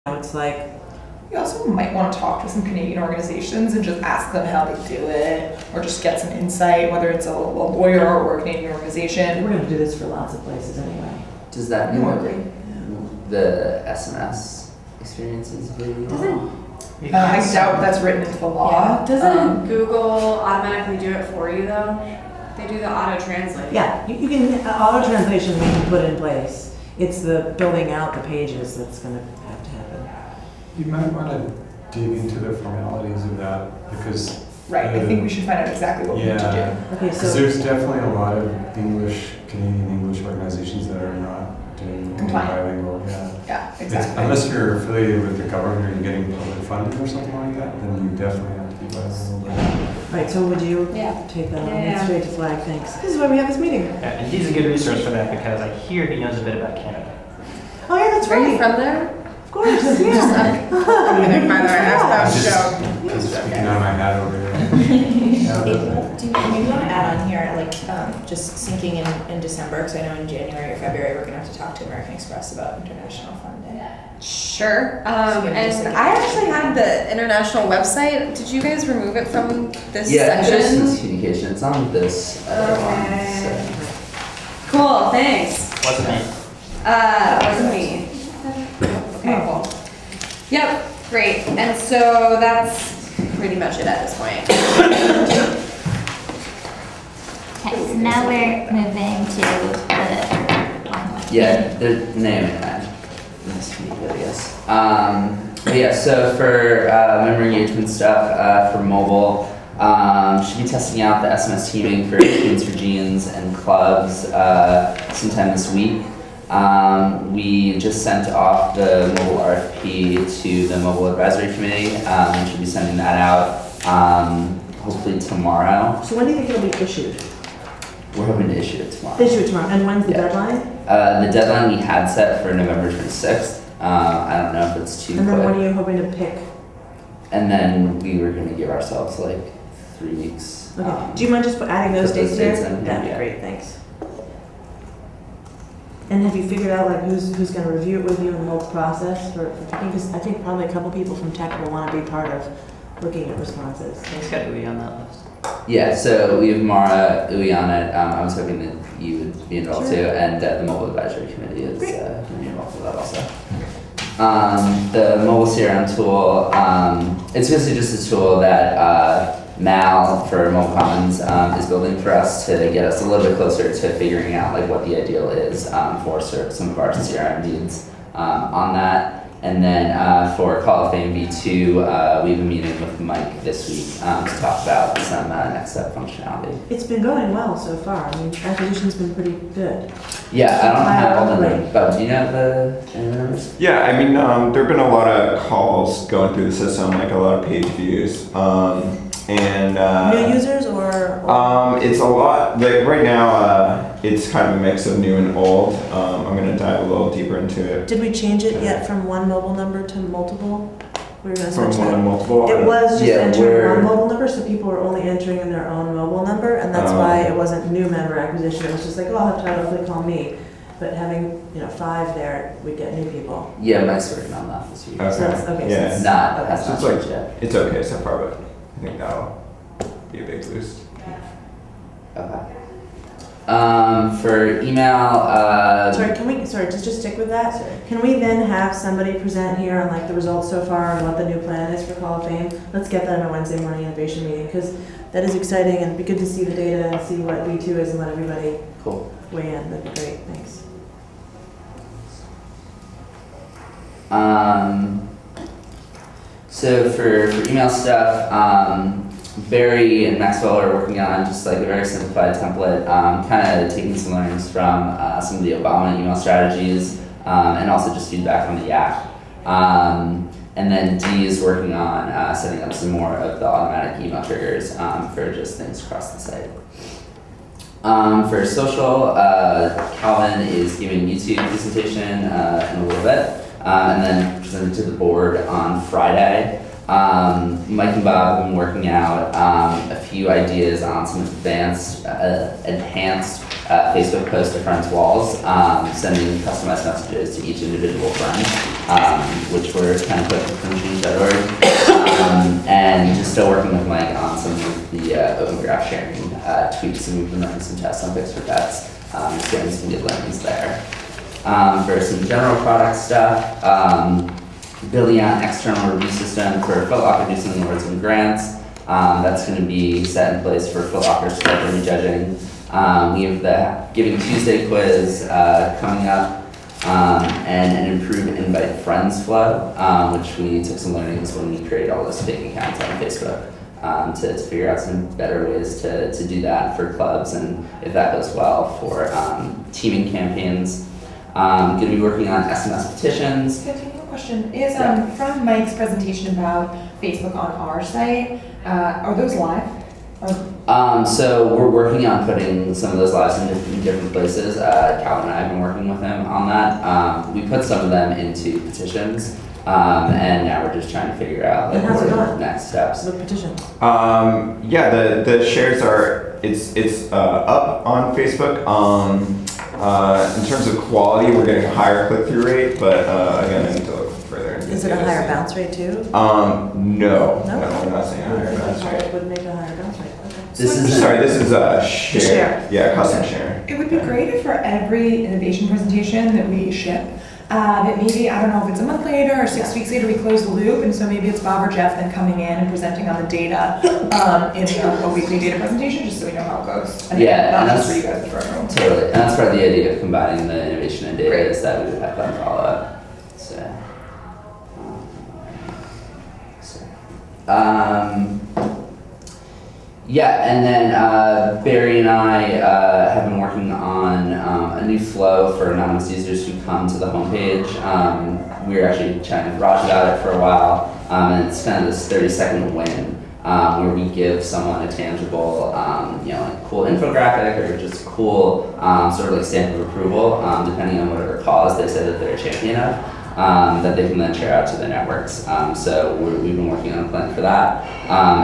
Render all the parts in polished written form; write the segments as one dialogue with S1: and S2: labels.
S1: It's like,
S2: You also might want to talk to some Canadian organizations and just ask them how they do it, or just get some insight, whether it's a lawyer or a Canadian organization.
S1: we're gonna do this for lots of places anyway.
S3: Does that mean
S2: No,
S3: that
S2: agree.
S3: the SMS experience is really
S2: I doubt that's written into the law.
S4: Doesn't Google automatically do it for you though? They do the auto translate.
S1: Yeah, you can, auto translation we can put in place. It's the building out the pages that's gonna have to happen.
S5: You might want to dig into the formalities of that because
S2: Right, I think we should find out exactly what we need to do.
S1: Okay,
S5: because
S1: so,
S5: there's definitely a lot of Canadian English organizations that are not doing
S2: Compliant.
S5: bilingual. Yeah.
S2: Yeah,
S5: It's-
S2: exactly.
S5: Unless you're affiliated with the government or you're getting public funding or something like that, then you definitely have to be bilingual.
S1: right, so would you
S4: Yeah.
S1: take that on?
S4: Yeah.
S1: That's straight to flag, thanks. This is why we have this meeting.
S6: Yeah, and he's a good resource for that because I hear he knows a bit about Canada.
S1: Oh yeah, that's
S4: Are you
S1: right.
S4: from there?
S1: Of course, yeah.
S2: By the way, that's
S5: Just
S2: that
S5: speaking out of my hat over here.
S7: April, do you maybe want to add on here, like, just syncing in December, because I know in January or February, we're gonna have to talk to American Express about international funding.
S4: Sure.
S7: maybe just
S4: And
S7: like-
S4: I actually had the international website. Did you guys remove it from this
S3: Yeah, it's just
S4: section?
S3: miscommunication. It's on this other one.
S4: Okay. Cool, thanks.
S6: Wasn't me.
S4: Wasn't me. Okay,
S1: Oh.
S4: cool. Yep, great. And so that's pretty much it at this point.
S8: Okay, so now we're moving to the
S3: Yeah, the name and nice to meet you, I guess. But yeah, so for member engagement stuff for mobile, should be testing out the SMS teaming for Teens for Jeans and clubs sometime this week. We just sent off the mobile RFP to the mobile advisory committee. We should be sending that out hopefully tomorrow.
S1: So when do you think it'll be issued?
S3: We're hoping to issue it tomorrow.
S1: Issue it tomorrow, and when's the
S3: Yeah.
S1: deadline?
S3: The deadline we had set for November 26th. I don't know if it's too
S1: And then when
S3: quick.
S1: are you hoping to pick?
S3: And then we were gonna give ourselves like 3 weeks.
S1: Okay, do you mind just adding those
S3: put those
S1: dates there?
S3: dates in,
S1: That'd be
S3: yeah.
S1: great, thanks. And have you figured out like who's gonna review it with you in the whole process for picking? Because I think probably a couple people from tech will wanna be part of looking at responses.
S6: He's got Ui on that list.
S3: Yeah, so we have Mara, Ui on it. I was hoping that you would be involved
S1: Sure.
S3: too, and the mobile advisory committee is
S1: Great.
S3: gonna be involved with that also. The mobile CRM tool, it's basically just a tool that Mal for Mobile Commons is building for us to get us a little bit closer to figuring out like what the ideal is for some of our CRM needs on that. And then for Call of Fame V2, we have a meeting with Mike this week to talk about some next step functionality.
S1: It's been going well so far. I mean, acquisition's been pretty good.
S3: Yeah, I don't have all the
S1: Right.
S3: numbers, but do you know the numbers?
S9: Yeah, I mean, there have been a lot of calls going through the system, like a lot of page views, and
S1: New users or?
S9: it's a lot. Like right now, it's kind of a mix of new and old. I'm gonna dive a little deeper into it.
S1: Did we change it yet from one mobile number to multiple? We were gonna
S9: From
S1: switch
S9: one
S1: that.
S9: and multiple.
S1: It was just
S3: Yeah,
S1: entering
S3: we're-
S1: one mobile number, so people were only entering in their own mobile number, and that's
S9: Oh.
S1: why it wasn't new member acquisition. It was just like, oh, I'll have to automatically call me. But having, 5 there, we'd get new people.
S3: Yeah, Mike's working on that this week.
S9: Okay.
S1: So that's, okay, so
S9: Yeah.
S1: it's-
S3: Not,
S1: okay.
S3: has
S9: So
S3: not
S9: it's like
S3: changed yet.
S9: it's okay so far, but I think that'll be a big boost.
S3: Okay. For email,
S1: Sorry, just stick with that. Can we then have somebody present here on like the results so far and what the new plan is for Call of Fame? Let's get that in a Wednesday morning innovation meeting, because that is exciting and it'd be good to see the data and see what V2 is and let everybody
S3: cool.
S1: weigh in. That'd be great, thanks.
S3: So for email stuff, Barry and Maxwell are working on just like a very simplified template, kind of taking some learnings from some of the Obama email strategies, and also just feedback on the app. And then D is working on setting up some more of the automatic email triggers for just things across the site. For social, Calvin is giving YouTube presentation in a little bit, and then presented to the board on Friday. Mike and Bob have been working out a few ideas on some enhanced Facebook post to friends' walls, sending customized messages to each individual friend, which we're kind of putting from DoSomething.org. And just still working with Mike on some of the open graph sharing tweaks, and we've been running some tests on Fix for Pets, just getting some good learnings there. For some general product stuff, building out an external review system for Foot Locker do some awards and grants. That's going to be set in place for Foot Locker's revenue judging. We have the Giving Tuesday quiz coming up, and an improved invite friends flow, which we took some learnings when we created all those fake accounts on Facebook to figure out some better ways to do that for clubs, and if that goes well, for teaming campaigns. Going to be working on SMS petitions.
S2: Can I take a question? Is from Mike's presentation about Facebook on our site, are those live?
S3: So we're working on putting some of those lives in different places. Calvin and I have been working with him on that. We put some of them into petitions, and now we're just trying to figure out
S1: And how's
S3: what
S1: it
S3: are the
S1: going?
S3: next steps.
S1: The petition.
S9: Yeah, the shares are, it's up on Facebook. In terms of quality, we're getting a higher click-through rate, but again, I need to look further into
S1: Is it a
S9: data.
S1: higher bounce rate too?
S9: No,
S1: No?
S9: we're not saying a higher bounce rate.
S1: It would make a higher bounce rate, okay.
S3: This is
S9: Sorry, this is a share.
S1: Share.
S9: Yeah, custom share.
S2: It would be great if for every innovation presentation that we ship, that maybe, I don't know if it's a month later or 6 weeks later, we close the loop, and so maybe it's Bob or Jeff then coming in and presenting on the data in a weekly data presentation, just so we know how it goes. And
S3: Yeah,
S2: not
S3: and
S2: just
S3: that's-
S2: for you guys, but for everyone.
S3: Totally, and that's part of the idea of combining the innovation and data
S2: Great.
S3: is that we would have them follow up. Yeah, and then Barry and I have been working on a new flow for anonymous users who come to the homepage. We were actually chatting with Raj about it for a while, and it's kind of this 30-second win where we give someone a tangible, like cool infographic or just cool sort of like stamp of approval, depending on whatever cause they say that they're a champion of. That they can then share out to their networks. So we've been working on a plan for that.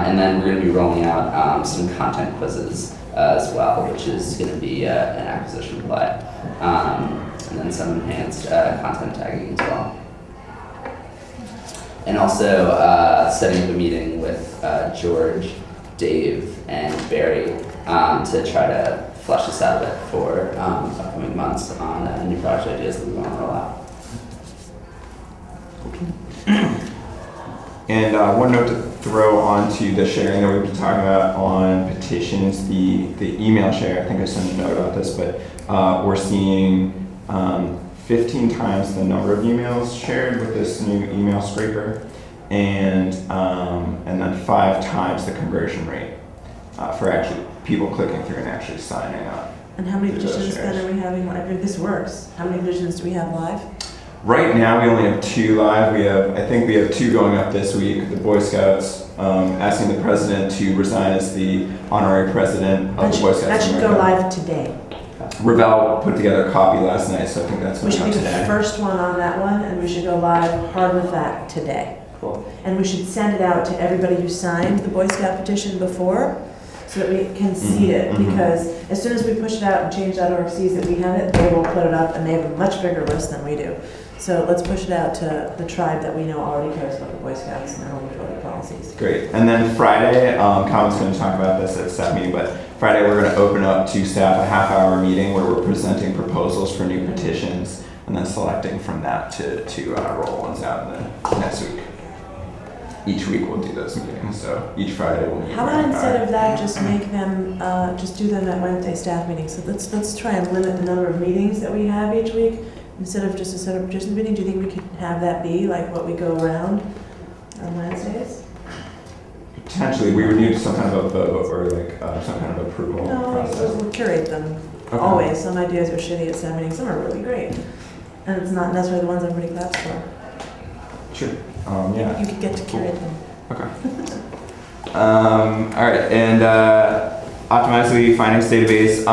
S3: And then we're going to be rolling out some content quizzes as well, which is going to be an acquisition play. And then some enhanced content tagging as well. And also setting up a meeting with George, Dave, and Barry to try to flesh this out a bit for upcoming months on new project ideas that we want to roll out.
S9: And one note to throw onto the sharing that we've been talking about on petitions, the email share, I think I sent a note about this, but we're seeing 15 times the number of emails shared with this new email scraper, and then 5 times the conversion rate for actually people clicking through and actually signing up.
S1: And how many
S9: through those
S1: petitions then
S9: shares.
S1: are we having? I mean, this works. How many petitions do we have live?
S9: Right now, we only have 2 live. I think we have 2 going up this week. The Boy Scouts asking the president to resign as the honorary president of the Boy Scouts.
S1: That should go live today.
S9: Ravel put together a copy last night, so I think that's
S1: We
S9: going to
S1: should
S9: come
S1: be the
S9: today.
S1: first one on that one, and we should go live hard with that today.
S3: Cool.
S1: And we should send it out to everybody who signed the Boy Scout petition before, so that we can see it,
S9: Mhm.
S1: because as soon as we push it out and change.org sees that we have it, they will put it up, and they have a much bigger list than we do. So let's push it out to the tribe that we know already cares about the Boy Scouts and their homophobic policies.
S9: Great. And then Friday, Colin's going to talk about this at staff meeting, but Friday we're going to open up to staff a half-hour meeting where we're presenting proposals for new petitions and then selecting from that to roll ones out in the next week. Each week we'll do those meetings, so each Friday we'll meet.
S1: How about instead of that, just make them, just do them at Wednesday staff meetings? So let's try and limit the number of meetings that we have each week. Instead of just a set of petitions meeting, do you think we could have that be like what we go around on Wednesdays?
S9: Potentially, we would need some kind of a vote or like some kind of approval
S1: No,
S9: process.
S1: we'll curate them.
S9: Okay.
S1: Always. Some ideas are shitty at staff meetings, some are really great. And it's not necessarily the ones everybody claps for.
S9: Sure. Yeah.
S1: You could get to curate them.
S9: Okay. All right, and optimize the findings database.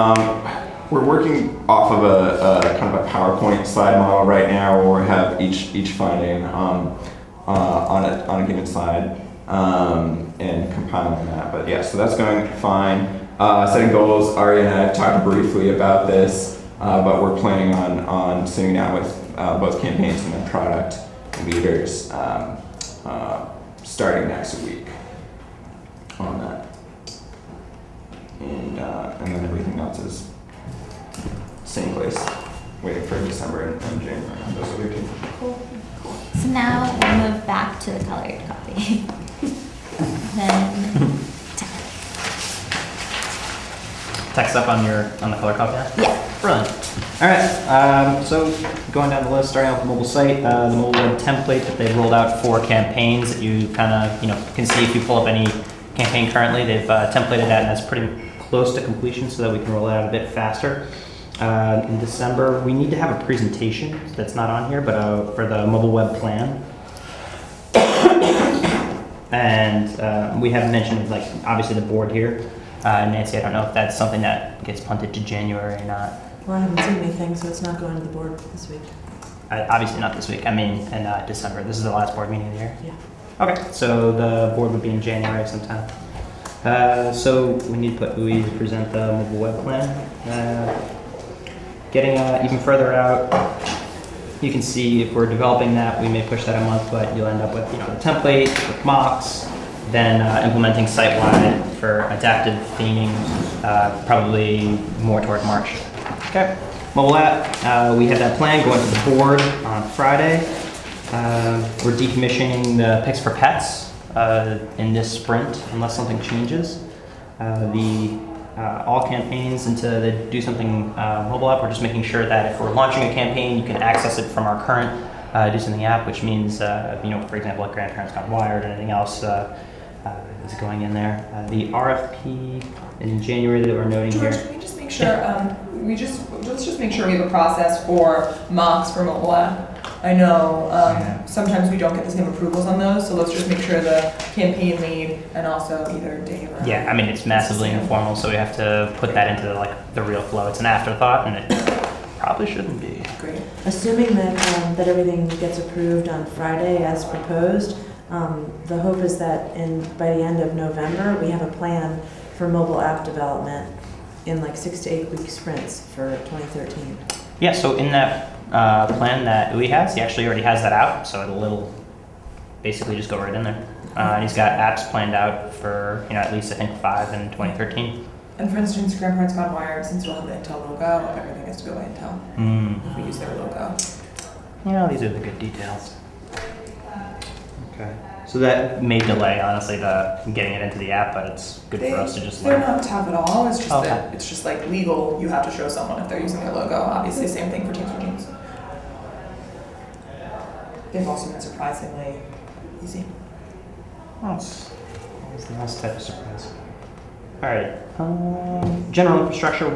S9: We're working off of a kind of a PowerPoint slide model right now, where we have each finding on a given slide and compiling that. But yeah, so that's going fine. setting goals. Ari and I talked briefly about this, but we're planning on sitting down with both campaigns and then product leaders starting next week on that. And then everything else is same place, waiting for December and January on those other two.
S8: So now we'll move back to the colored copy. Then
S6: Text up on the color copy now?
S8: yeah.
S6: Brilliant. All right, so going down the list, starting off with the mobile site, the mobile web template that they've rolled out for campaigns that you kind of, can see if you pull up any campaign currently. They've templated that, and that's pretty close to completion so that we can roll it out a bit faster. In December, we need to have a presentation that's not on here, but for the mobile web plan. And we have mentioned, like, obviously the board here. Nancy, I don't know if that's something that gets punted to January or not.
S1: Well, I haven't seen anything, so it's not going to the board this week.
S6: Obviously not this week. I mean, in December. This is the last board meeting of the year.
S1: Yeah.
S6: Okay, so the board would be in January sometime. So we need to put Uwe to present the mobile web plan. Getting even further out, you can see if we're developing that, we may push that a month, but you'll end up with the template, with mocks, then implementing site-wide for adaptive theming, probably more toward March. Okay, mobile app, we have that plan going to the board on Friday. We're decommissioning the Picks for Pets in this sprint, unless something changes. All campaigns into the DoSomething mobile app, we're just making sure that if we're launching a campaign, you can access it from our current DoSomething app, which means, for example, like Grandparents Got Wired and anything else is going in there. The RFP in January that we're noting
S2: George,
S6: here.
S2: can we just make sure, let's just make sure we have a process for mocks for mobile app. I know sometimes we don't get the same approvals on those, so let's just make sure the campaign lead and also either Dave or
S6: Yeah, I mean, it's massively informal, so we have to put that into the real flow. It's an afterthought, and it probably shouldn't be.
S2: Great.
S1: Assuming that everything gets approved on Friday as proposed, the hope is that by the end of November, we have a plan for mobile app development in like 6 to 8 week sprints for 2013.
S6: Yeah, so in that plan that Uwe has, he actually already has that out, so it'll basically just go right in there. And he's got apps planned out for at least I think 5 in 2013.
S2: And for instance, Grandparents Gone Wired, since we'll have the Intel logo, everything has to go by Intel. If we use their logo.
S6: These are the good details. Okay. So that may delay, honestly, getting it into the app, but it's good for us to just
S2: They're
S6: learn.
S2: not tough at all. It's just
S6: Okay.
S2: that it's just like legal. You have to show someone if they're using their logo. Obviously, same thing for Teams for Jeans. They've also been surprisingly easy.
S6: That's always the nice type of surprise. All right. General infrastructure,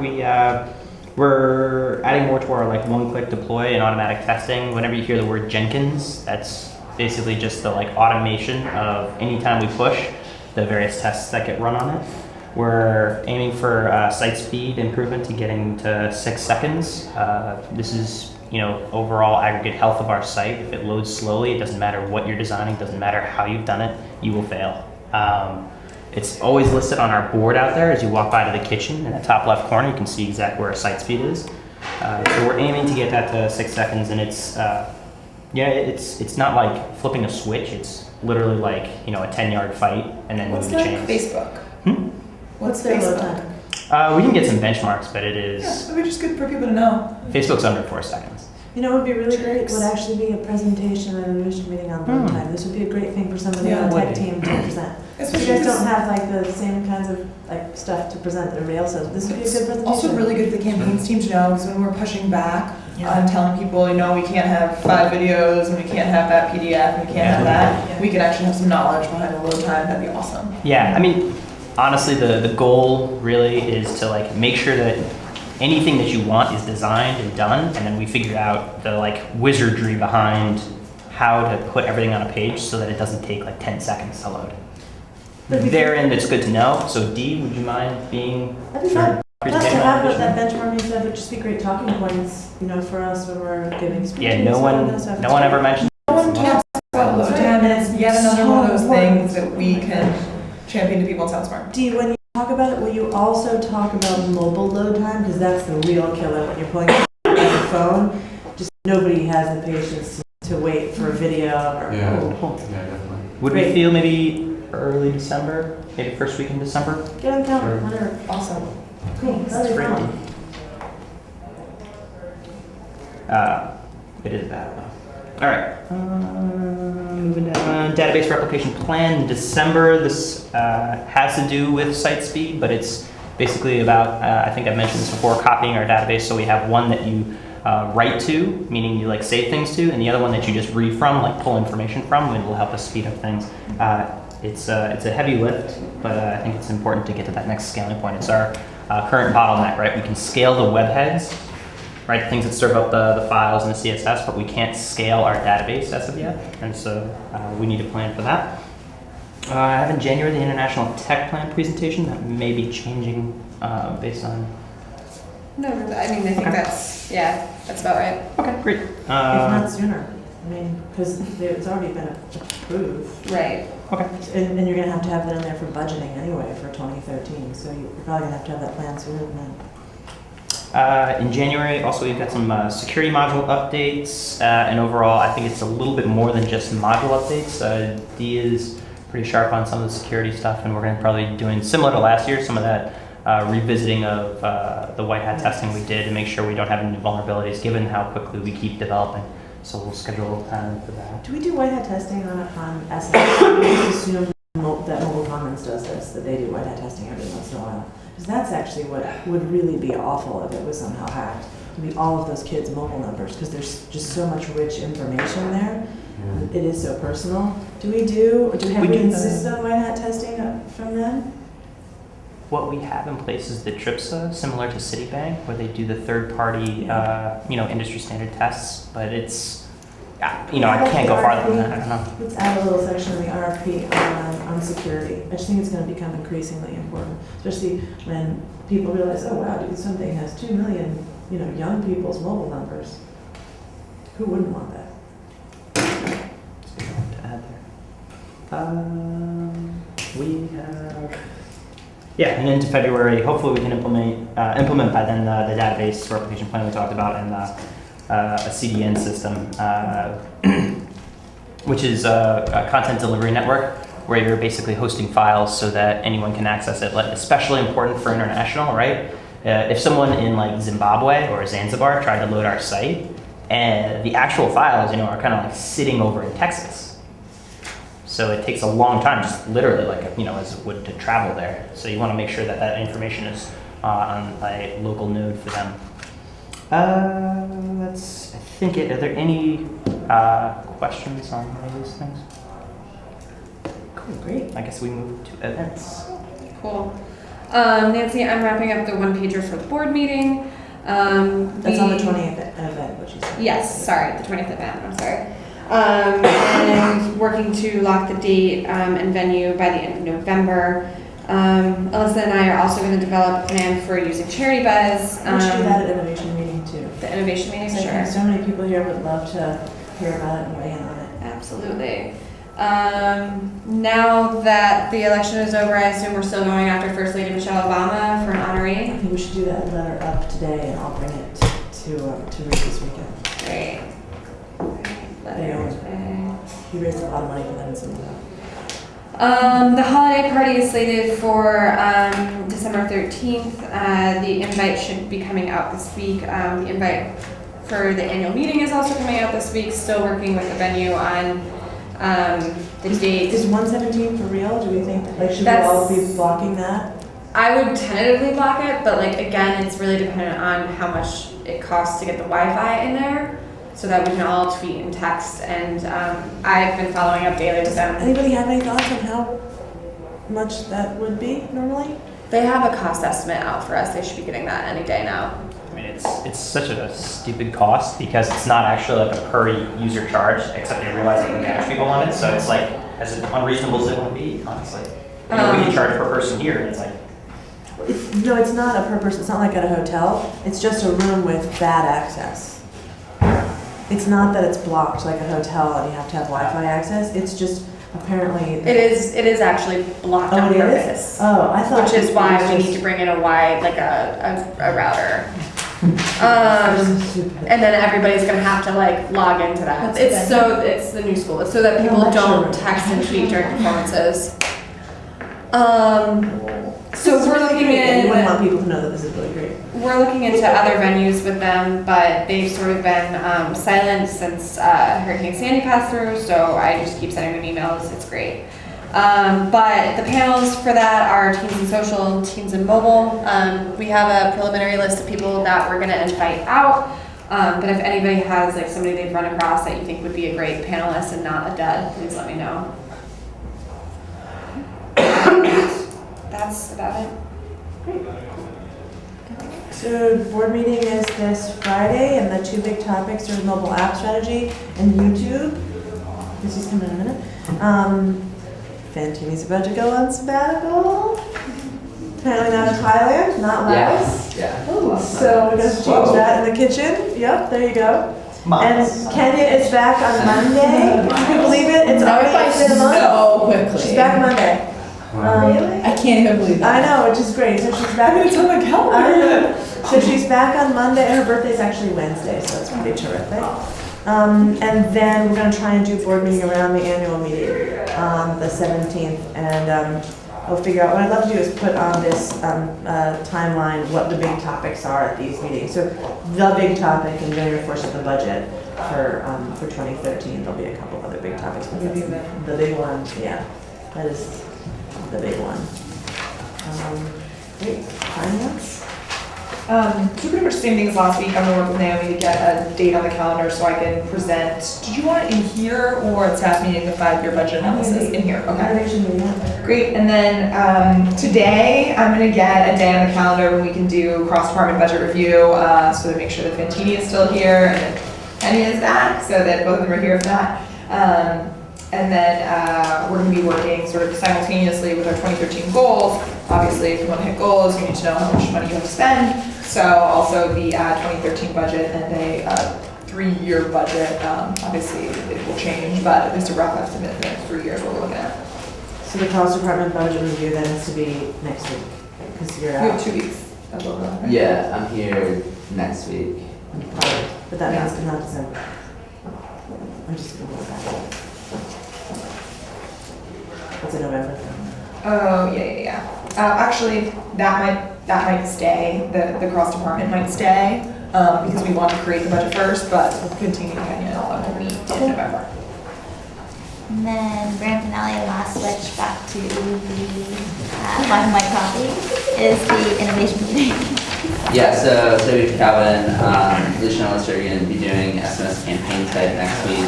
S6: we're adding more to our one-click deploy and automatic testing. Whenever you hear the word Jenkins, that's basically just the automation of anytime we push the various tests that get run on it. We're aiming for site speed improvement to getting to 6 seconds. This is overall aggregate health of our site. If it loads slowly, it doesn't matter what you're designing, doesn't matter how you've done it, you will fail. It's always listed on our board out there as you walk by to the kitchen. In the top left corner, you can see exactly where our site speed is. So we're aiming to get that to 6 seconds, and it's not like flipping a switch. It's literally like a 10-yard fight, and then
S2: What's
S6: move the
S2: like
S6: chains.
S2: Facebook?
S1: What's their load time?
S6: We can get some benchmarks, but it is
S2: Yeah, it'd be just good for people to know.
S6: Facebook's under 4 seconds.
S1: What would be really great
S2: Tricks.
S1: would actually be a presentation and a leadership meeting on load time. This would be a great thing for somebody
S2: Yeah,
S1: on the
S6: would
S1: tech
S6: be.
S1: team to present. You
S2: Especially
S1: guys
S2: because
S1: don't have the same kinds of stuff to present that everybody else does. This would be a good presentation.
S2: also really good for the campaigns team to know, because when we're pushing back
S1: Yeah.
S2: on telling people, we can't have 5 videos and we can't have that PDF and we can't have that, we can actually have some knowledge behind the load time. That'd be awesome.
S6: Yeah, I mean, honestly, the goal really is to make sure that anything that you want is designed and done, and then we figure out the wizardry behind how to put everything on a page so that it doesn't take 10 seconds to load. Therein, it's good to know. So Dee, would you mind being
S1: That'd be fun. Plus to have that benchmarking stuff would just be great talking points, for us when we're giving speeches.
S6: Yeah, no one ever mentioned.
S2: No one talks about load time, and it's yet another one of those things that we can champion to people and sound smart.
S1: When talk about it, will you also talk about mobile load time? Because that's the real killer when you're pulling up your phone. Just nobody has the patience to wait for a video or.
S5: Yeah,
S6: Cool.
S5: yeah, definitely.
S6: Would we feel maybe early December, maybe first week in December?
S1: Get on count,
S5: Sure.
S1: whatever.
S2: Awesome.
S1: Cool, that'll be
S6: Great.
S1: fun.
S6: It is bad though. All right, moving down. Database replication plan in December. This has to do with site speed, but it's basically about, I think I've mentioned this before, copying our database. So we have one that you write to, meaning you like save things to, and the other one that you just read from, like pull information from, and will help us speed up things. It's a heavy lift, but I think it's important to get to that next scaling point. It's our current bottleneck, right? We can scale the web heads, right? Things that serve up the files and the CSS, but we can't scale our database as of yet, and so we need a plan for that. I have in January the International Tech Plan presentation that may be changing based on.
S4: No, I mean, I think that's about right.
S6: Okay, great.
S1: If not sooner, I mean, because it's already been approved.
S4: Right.
S6: Okay.
S1: And you're gonna have to have that in there for budgeting anyway for 2013, so you're probably gonna have to have that plan sooner than that.
S6: In January, also we've got some security module updates, and overall, I think it's a little bit more than just module updates. Dee is pretty sharp on some of the security stuff, and we're going to probably be doing similar to last year, some of that revisiting of the white hat testing we did to make sure we don't have any vulnerabilities, given how quickly we keep developing. So we'll schedule a little time for that.
S1: Do we do white hat testing on SS? I just assume that Mobile Commons does this, that they do white hat testing every once in a while. Because that's actually what would really be awful if it was somehow hacked. To be all of those kids' mobile numbers, because there's just so much rich information there.
S5: Yeah.
S1: It is so personal. Have we insisted on white hat testing from them?
S6: What we have in place is the TRIPSA, similar to Citibank, where they do the third-party, industry standard tests. But it's, I can't go farther than that. I don't know.
S1: Let's add a little section in the RFP on security. I just think it's going to become increasingly important, especially when people realize, oh wow, dude, something has 2 million, young people's mobile numbers. Who wouldn't want that?
S6: That's a good one to add there. We have, and into February, hopefully we can implement by then the database replication plan we talked about and a CDN system, which is a content delivery network where you're basically hosting files so that anyone can access it. Like, especially important for international, right? If someone in like Zimbabwe or Zanzibar tried to load our site, and the actual files, are kind of like sitting over in Texas. So it takes a long time, just literally as it would to travel there. So you want to make sure that that information is on a local node for them. That's, I think it. Are there any questions on any of these things?
S1: Cool, great.
S6: I guess we move to events.
S4: Cool. Nancy, I'm wrapping up the one pager for the board meeting.
S1: That's on the 20th event, which is.
S4: Yes, sorry, the 20th event, I'm sorry. And working to lock the date and venue by the end of November. Alyssa and I are also going to develop a plan for using Cherry Buzz.
S1: We should do that at innovation meeting too.
S4: The innovation meeting,
S1: I
S4: sure.
S1: think so many people here would love to hear about it and weigh in on it.
S4: Absolutely. Now that the election is over, I assume we're still going after First Lady Michelle Obama for an
S1: I
S4: honoree.
S1: think we should do that letter up today, and I'll bring it to Rick this weekend.
S4: Great.
S1: They own it. He raised a lot of money for them in some of that.
S4: The holiday party is slated for December 13th. The invite should be coming out this week. The invite for the annual meeting is also coming out this week. Still working with the venue on the date.
S1: Is 117 for real? Do we think, should we all be blocking that?
S4: I would tentatively block it, but again, it's really dependent on how much it costs to get the Wi-Fi in there, so that we can all tweet and text. And I've been following up daily with them.
S1: Anybody have any thoughts on how much that would be normally?
S4: They have a cost estimate out for us. They should be getting that any day now.
S6: I mean, it's such a stupid cost because it's not actually like a per user charge, except they realize they can catch people on it. So it's as unreasonable as it would be, honestly. We can charge per person here, and it's like.
S1: No, it's not a per person. It's not like at a hotel. It's just a room with bad access. It's not that it's blocked like a hotel and you have to have Wi-Fi access. It's just apparently.
S4: It is actually blocked on
S1: Oh, it is?
S4: purpose.
S1: Oh, I thought.
S4: Which is
S1: it
S4: why
S1: was
S4: we
S1: just-
S4: need to bring in a wide, like a router.
S1: Stupid.
S4: And then everybody's gonna have to like log into that.
S7: What's
S4: It's
S7: that?
S4: it's the new school. It's so that
S1: Oh,
S4: people
S1: that's
S4: don't
S1: true.
S4: text and tweet during performances. So
S1: This is
S4: we're
S1: really
S4: looking
S1: great, and you wouldn't want
S4: in,
S1: people to know that this is really great.
S4: we're looking into other venues with them, but they've sort of been silent since Hurricane Sandy passed through, so I just keep sending them emails. It's great. But the panels for that are Teens and Social, Teens and Mobile. We have a preliminary list of people that we're gonna invite out. But if anybody has like somebody they've run across that you think would be a great panelist and not a dud, please let me know. That's about it.
S1: So board meeting is this Friday, and the two big topics are mobile app strategy and YouTube. This is coming in a minute. Fantini's about to go on sabbatical. Apparently not in Thailand, not Laos.
S3: Yeah.
S1: So we're gonna change that in the kitchen. Yep, there you go. And Kenya is back on Monday. Can you believe it? It's already been a month.
S7: So quickly.
S1: She's back Monday.
S7: I can't even believe that.
S1: I know, which is great. So she's back.
S2: It's on my
S1: I
S2: calendar.
S1: know. So she's back on Monday. Her birthday's actually Wednesday, so that's pretty terrific. And then we're gonna try and do board meeting around the annual meeting on the 17th, and I'll figure out, what I'd love to do is put on this timeline what the big topics are at these meetings. So the big topic in January 1st is the budget for 2013. There'll be a couple other big topics, but that's the big one. Yeah, that is the big one. Great, finance?
S2: So pretty much the same thing as last week. I'm gonna work with Naomi to get a date on the calendar so I can present. Did you want it in here or at staff meeting, the 5-year budget analysis? In here, okay.
S1: Innovation meeting.
S2: Great, and then today I'm gonna get a day on the calendar when we can do cross-department budget review, so to make sure that Fantini is still here and that Penny is back, so that both of them are here for that. And then we're gonna be working sort of simultaneously with our 2013 goals. Obviously, if you wanna hit goals, you need to know how much money you have to spend. So also the 2013 budget and a 3-year budget, obviously it will change, but at least a rough estimate for the next 3 years what we're looking at.
S1: So the cost department budget review then has to be next week, because you're
S2: We have
S1: out.
S2: 2 weeks. That's what we're on, right?
S3: Yeah, I'm here next week.
S1: But that means it's not December. I'm just gonna go back. What's in November?
S2: Oh, yeah. Actually, that might stay, the cross department might stay, because we want to create the budget first, but we'll continue Kenya will meet in November.
S8: And then grand finale, last switch back to the black and white copy is the innovation meeting.
S3: Yeah, so Toby Calvin, Alicia and Alyssa are going to be doing SMS campaign type next week.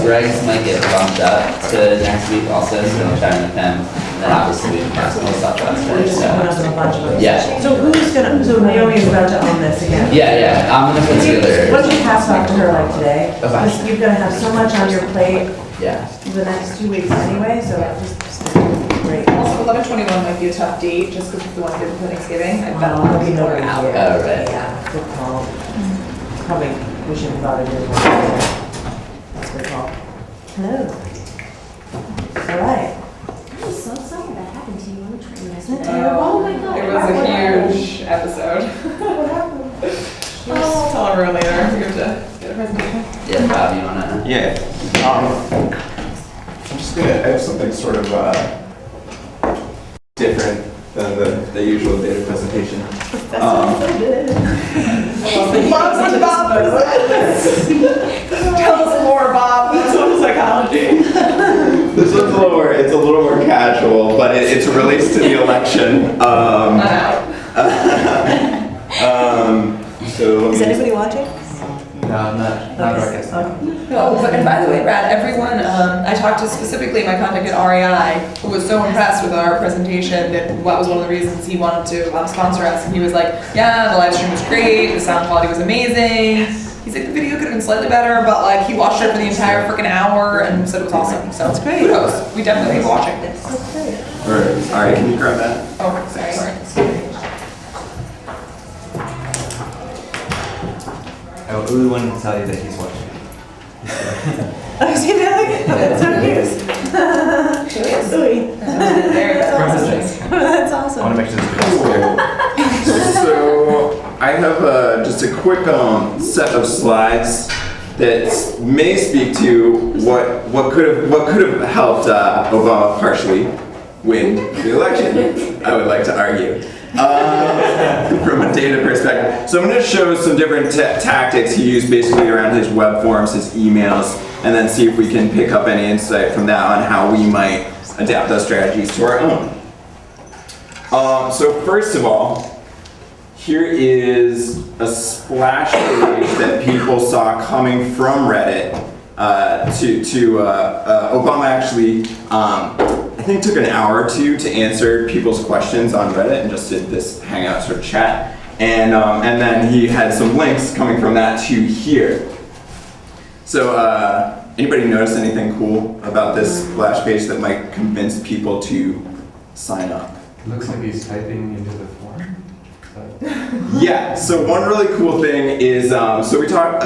S3: Greg's might get bumped up to next week also, so I'm chatting with him. And then obviously we have more stuff that's
S1: We're
S3: first,
S1: just coming up with a
S3: so.
S1: bunch of them.
S3: Yeah.
S1: So who's gonna, so Naomi is about to own this again?
S3: Yeah, I'm going to put together.
S1: What did you pass off to her like today?
S3: Okay.
S1: Because you're gonna have so much on your plate
S3: Yeah.
S1: the next 2 weeks anyway, so just great.
S2: Also, 11/21 might be a tough date, just because it's the one day before Thanksgiving. I bet a lot
S1: There'll
S2: of
S1: be
S2: people are
S1: nobody
S2: out.
S1: here.
S3: Oh, right.
S1: Yeah, good call. Probably, we shouldn't bother doing that. That's a good call. Hello. All right.
S10: I'm so sorry that happened to you on the train
S1: Isn't it
S10: yesterday.
S1: terrible?
S10: Oh my god.
S2: It was a huge episode.
S1: What happened?
S2: Tell everyone later, we have to get a presentation.
S3: Yeah, Bob, you want to?
S9: Yeah. I'm just gonna, I have something sort of different than the usual data presentation.
S2: Bob's on the Bob. Tell us more, Bob. That's on psychology.
S9: This one's it's a little more casual, but it relates to the election.
S2: I'm out.
S9: So let
S1: Is
S9: me-
S1: anybody watching?
S3: No, I'm not broadcasting.
S2: Oh, but and by the way, Brad, everyone, I talked to specifically my contact at REI, who was so impressed with our presentation that what was one of the reasons he wanted to sponsor us. And he was like, yeah, the live stream was great, the sound quality was amazing. He's like, the video could have been slightly better, but like he watched it for the entire freaking hour and said it was awesome. So it's great. Kudos. We definitely keep watching.
S1: That's great.
S9: All right, can you grab that?
S2: Oh, sorry.
S11: I really wanted to tell you that he's watching.
S1: Oh, see that? That's so cute.
S9: quick set of slides that may speak to what could have helped Obama partially win the election. I would like to argue. From a data perspective. So I'm going to show some different tactics he used basically around his web forms, his emails, and then see if we can pick up any insight from that on how we might adapt those strategies to our own. So first of all, here is a splash page that people saw coming from Reddit Obama actually, I think took an hour or two to answer people's questions on Reddit and just did this hangout sort of chat. And then he had some links coming from that to here. So anybody notice anything cool about this splash page that might convince people to sign up?
S5: It looks like he's typing into the form.
S9: Yeah, so one really cool thing is, so we've talked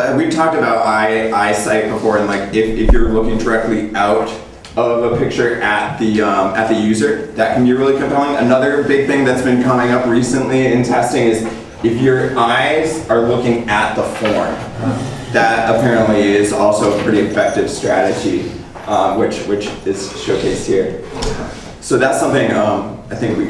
S9: about eyesight before, and like if you're looking directly out of a picture at the user, that can be really compelling. Another big thing that's been coming up recently in testing is if your eyes are looking at the form. That apparently is also a pretty effective strategy, which is showcased here. So that's something I think we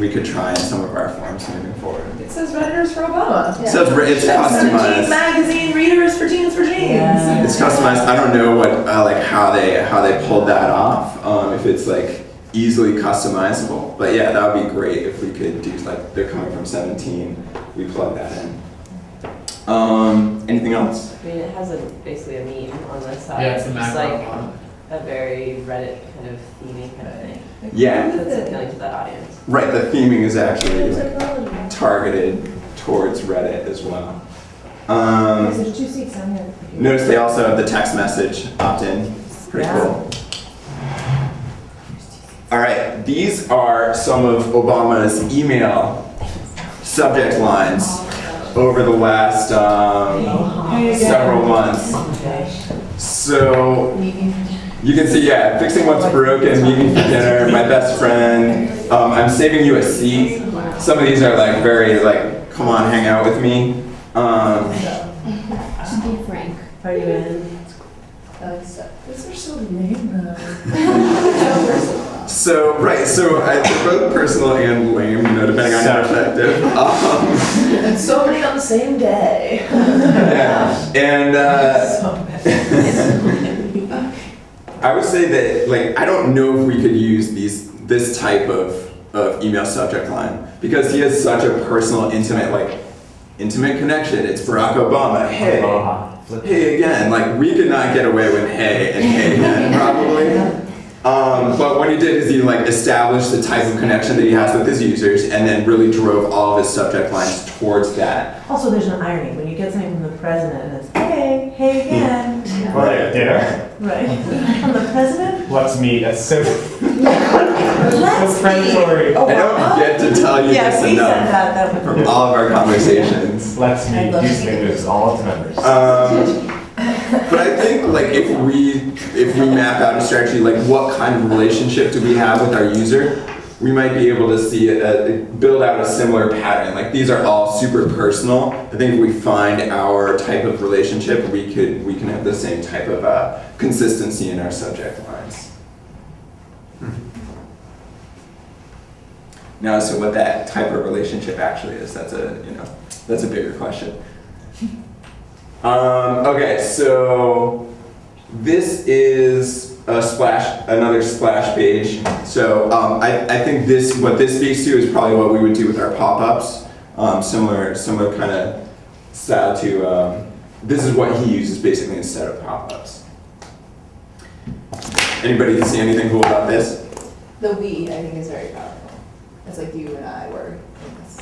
S9: could try in some of our forms moving forward.
S2: It says Redditors for Obama.
S9: Yeah. So it's customized.
S2: Teen magazine, readers for teens for teens.
S1: Yeah.
S9: It's customized. I don't know what like how they pulled that off. If it's like easily customizable, but yeah, that would be great if we could do like they're coming from 17. We plug that in. Anything else?
S12: I mean, it has basically a meme on the side.
S13: Yeah, it's a
S12: just
S13: macro
S12: like
S13: font.
S12: a very Reddit kind of theming kind of thing.
S9: Yeah.
S12: That's appealing to that audience.
S9: Right, the theming is actually like, targeted towards Reddit as well.
S1: There's 2 seats on here.
S9: Notice they also have the text message opt-in. Pretty cool. All right, these are some of Obama's email subject lines over the last several months. So you can see, yeah, fixing what's broken, meeting for dinner, my best friend, I'm saving you a seat. Some of these are like very like, come on, hang out with me.
S10: Just be frank.
S1: Are you in?
S2: These are so lame though.
S9: So, right, so they're both personal and lame, you know, depending on your perspective.
S2: And so many on the same day.
S9: Yeah, and I would say that, like, I don't know if we could use this type of email subject line Because he has such a personal, intimate connection. It's Barack Obama. Hey. Hey again. Like, we could not get away with hey and hey again, probably. But what he did is he established the type of connection that he has with his users and then really drove all of his subject lines towards that.
S1: Also, there's an irony. When you get something from the president and it's, hey, hey again.
S14: Well, at dinner.
S1: Right. From the president?
S14: Let's meet. That's so
S1: Let's
S14: predatory.
S9: I don't get to tell you this enough from all of our conversations.
S14: Let's meet. DoSomething is all its members.
S9: But I think if we map out a strategy, what kind of relationship do we have with our user, we might be able to see build out a similar pattern. These are all super personal. I think if we find our type of relationship, we can have the same type of consistency in our subject lines. Now, so what that type of relationship actually is, that's a bigger question. Okay, so this is another splash page. So I think what this speaks to is probably what we would do with our pop-ups. Similar kind of style to, this is what he uses basically instead of pop-ups. Anybody see anything cool about this?
S2: The we, I think, is very powerful. It's like you and I were in this.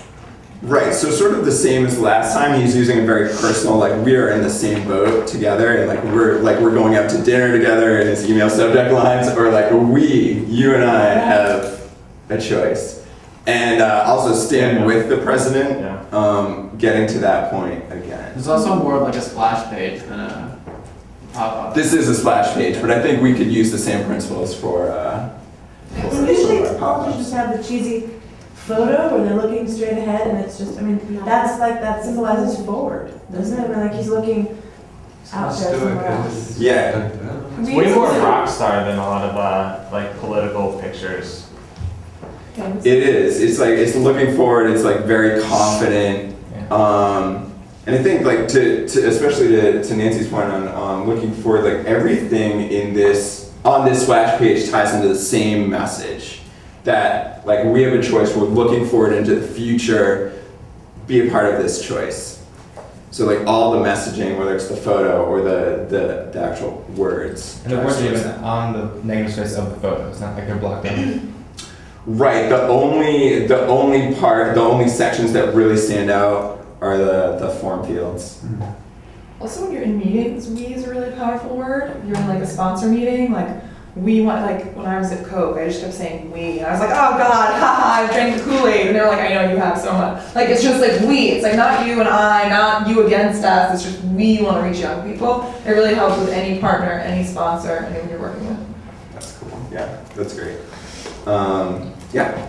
S9: Right, so sort of the same as last time. He's using a very personal, we are in the same boat together, and we're going out to dinner together in his email subject lines, or you and I have a choice. And also stand with the president, getting to that point again.
S13: It's also more of a splash page than a pop-up.
S9: This is a splash page, but I think we could use the same principles for
S1: Usually, colleges just have the cheesy photo where they're looking straight ahead and it's just, I mean, that's like, that symbolizes forward, doesn't it? I mean, like he's looking out there somewhere else.
S9: Yeah.
S14: It's way more rock star than a lot of like political pictures.
S9: It is. It's like it's looking forward. It's like very confident. And I think like to especially to Nancy's point on looking forward, like everything in this on this splash page ties into the same message that like we have a choice. We're looking forward into the future. Be a part of this choice. So like all the messaging, whether it's the photo or the actual words.
S14: And the words are even on the negative space of the photo. It's not like they're blocked out.
S9: Right. The only sections that really stand out are the form fields.
S2: Also, when you're in meetings, we is a really powerful word. If you're in like a sponsor meeting, like we want, like when I was at Coke, I just kept saying we, and I was like, oh God, haha, I drank the Kool-Aid, and they were like, I know you have so much. Like it's just like we. It's like not you and I, not you against us. It's just we want to reach young people. It really helps with any partner, any sponsor, anyone you're working with.
S9: That's cool. Yeah, that's great. Yeah.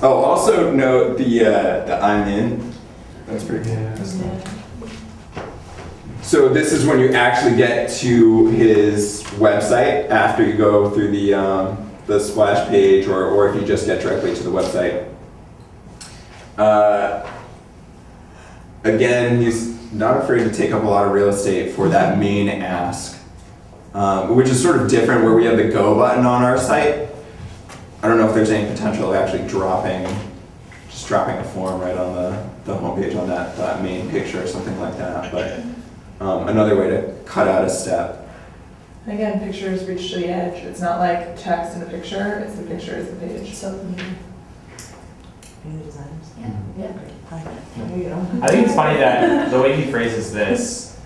S9: Oh, also note the I'm in. That's pretty cool. So this is when you actually get to his website after you go through the splash page, or if you just get directly to the website. Again, he's not afraid to take up a lot of real estate for that main ask, which is sort of different where we have the go button on our site. I don't know if there's any potential of actually dropping a form right on the homepage on that main picture or something like that, but another way to cut out a step.
S2: Again, pictures reach to the edge. It's not like text in a picture, it's the picture is the page.
S1: So, designers.
S10: Yeah.
S14: I think it's funny that the way he phrases this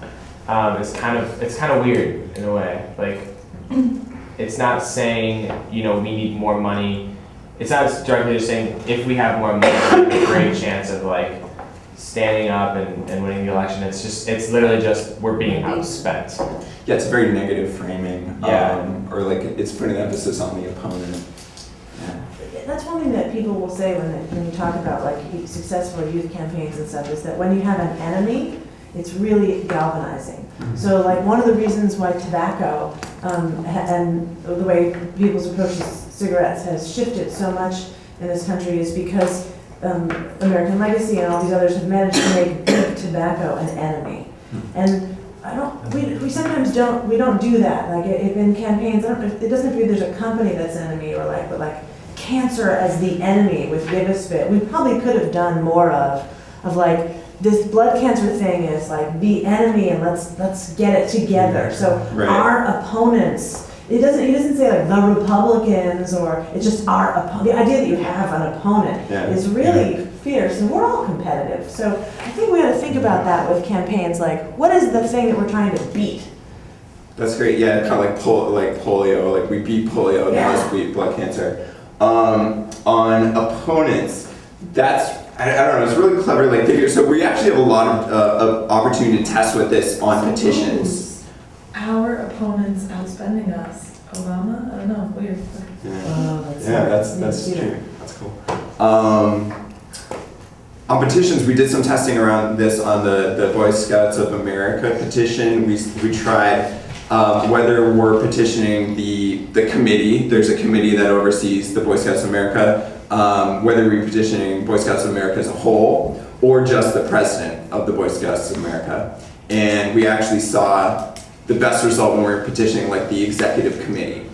S14: is kind of weird in a way. Like, it's not saying, we need more money. It's not directly just saying if we have more money, we have a great chance of like standing up and winning the election. It's literally just we're being outspent.
S9: Yeah, it's a very negative framing.
S14: Yeah.
S9: Or like it's putting emphasis on the opponent.
S1: That's one thing that people will say when you talk about like successful youth campaigns and stuff, is that when you have an enemy, it's really galvanizing. So like one of the reasons why tobacco and the way people's approach to cigarettes has shifted so much in this country is because American Legacy and all these others have managed to make big tobacco an enemy. And we sometimes don't do that. Like in campaigns, it doesn't appear there's a company that's an enemy but like cancer as the enemy with Vivispit. We probably could have done more of like, this blood cancer thing is like the enemy and let's get it together. So our opponents, he doesn't say like the Republicans or it's just our opponent. The idea that you have an opponent is really fierce, and we're all competitive. So I think we ought to think about that with campaigns, like what is the thing that we're trying to beat?
S9: That's great. Yeah, kind of like polio. Like we beat polio, now let's beat blood cancer. On opponents, I don't know, it's really clever like figure. So we actually have a lot of opportunity to test with this on petitions.
S2: Our opponents outspending us. Obama? I don't know, weird.
S9: That's true. That's cool. On petitions, we did some testing around this on the Boy Scouts of America petition. We tried whether we're petitioning the committee. There's a committee that oversees the Boy Scouts of America. Whether we're petitioning Boy Scouts of America as a whole or just the president of the Boy Scouts of America. And we actually saw the best result when we were petitioning like the executive committee.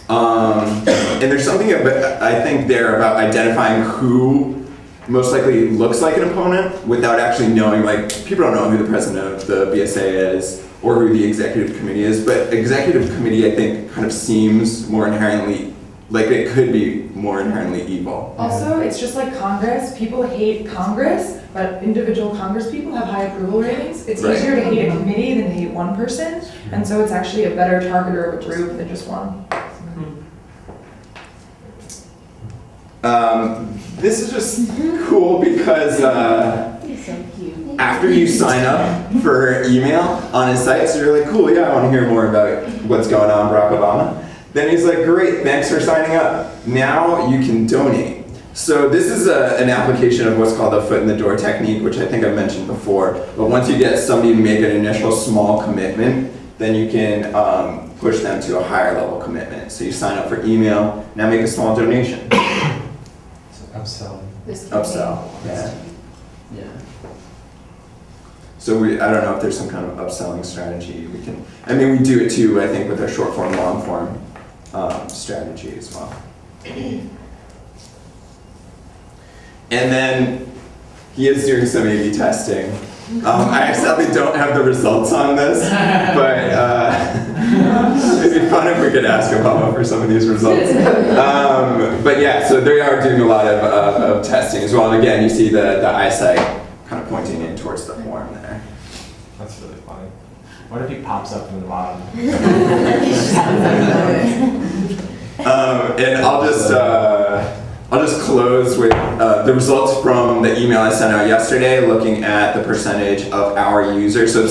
S9: And there's something I think there about identifying who most likely looks like an opponent without actually knowing, like people don't know who the president of the BSA is or who the executive committee is, but executive committee I think kind of seems more inherently like it could be more inherently evil.
S2: Also, it's just like Congress. People hate Congress, but individual Congress people have high approval ratings. It's easier to hate a committee than to hate one person, and so it's actually a better targeter of a group than just one.
S9: This is just cool because after you sign up for email on his site, so you're like, cool, yeah, I want to hear more about what's going on, Barack Obama. Then he's like, great, thanks for signing up. Now you can donate. So this is an application of what's called the foot in the door technique, which I think I've mentioned before. But once you get somebody to make an initial small commitment, then you can push them to a higher level commitment. So you sign up for email, now make a small donation.
S5: So upselling.
S9: Upsell, yeah.
S12: Yeah.
S9: So I don't know if there's some kind of upselling strategy we can, I mean, we do it too, I think, with our short form, long form strategy as well. And then he is doing some A/B testing. I sadly don't have the results on this, but it'd be fun if we could ask Obama for some of these results. But yeah, so they are doing a lot of testing as well. And again, you see the eyesight kind of pointing in towards the form there.
S14: That's really funny. What if he pops up from the bottom?
S9: And I'll just close with the results from the email I sent out yesterday, looking at the percentage of our users. So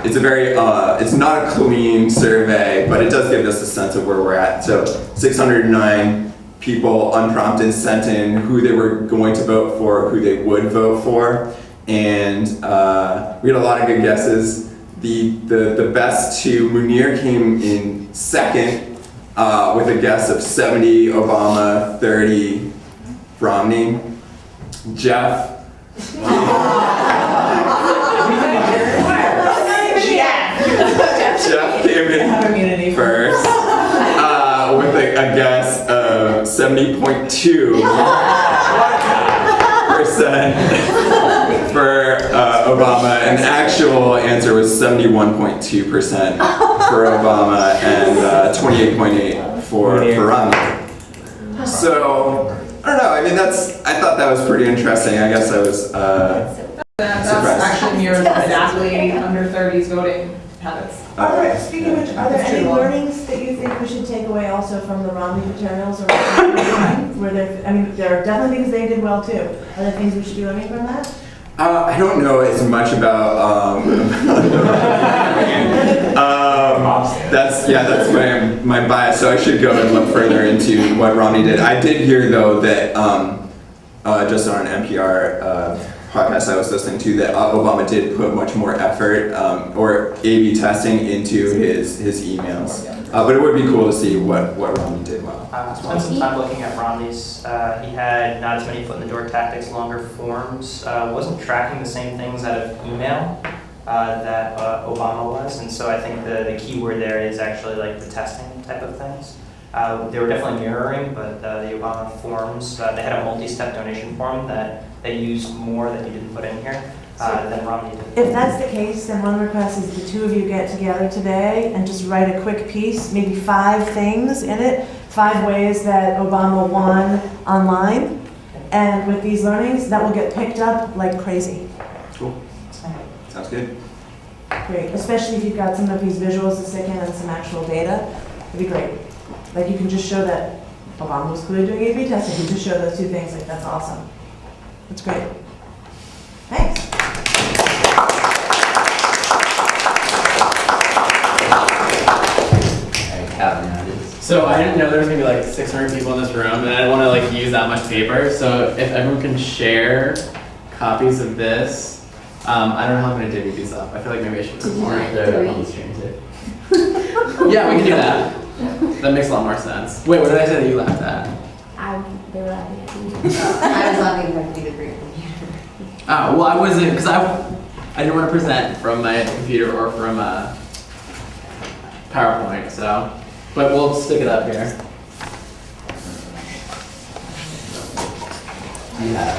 S9: it's a very it's not a clean survey, but it does give us a sense of where we're at. So 609 people unprompted sent in who they were going to vote for, who they would vote for, and we had a lot of good guesses. The best two, Munir came in second with a guess of 70 Obama, 30 Romney. Jeff. Jeff came in first with a guess of 70.2% for Obama, and the actual answer was 71.2% for Obama and 28.8% for Romney. So, I don't know, I mean, I thought that was pretty interesting. I guess I was
S2: That's
S9: surprised.
S2: actually mirrors exactly under 30s voting habits.
S1: Speaking of which, are there any learnings that you think we should take away also from the Romney materials, or where there are definitely things they did well too. Are there things we should be learning from that?
S9: I don't know as much about that's my bias, so I should go and look further into what Romney did. I did hear though that just on an NPR podcast I was listening to, that Obama did put much more effort or A/B testing into his emails. But it would be cool to see what Romney did well.
S6: Spent some time looking at Romney's. He had not as many foot in the door tactics, longer forms, wasn't tracking the same things out of email that Obama was, and so I think the key word there is actually like the testing type of things. They were definitely mirroring, but the Obama forms, they had a multi-step donation form that they used more that you didn't put in here than Romney did.
S1: If that's the case, then one request is the two of you get together today and just write a quick piece, maybe 5 things in it, 5 ways that Obama won online. And with these learnings, that will get picked up like crazy.
S9: Cool. Sounds good.
S1: Great, especially if you've got some of these visuals to stick in and some actual data, it'd be great. Like you can just show that Obama was clearly doing A/B testing. You just show those 2 things, like that's awesome. That's great. Thanks.
S13: So I didn't know there was gonna be like 600 people in this room, and I didn't want to like use that much paper. So if everyone can share copies of this, I don't know how I'm gonna divvy these up. I feel like maybe I should put more. Yeah, we can do that. That makes a lot more sense. Wait, what did I say that you laughed at?
S10: They were laughing at you.
S12: I was laughing at you to bring computer.
S13: Oh, well, I wasn't, because I didn't want to present from my computer or from PowerPoint, so. But we'll stick it up here.
S3: Yeah.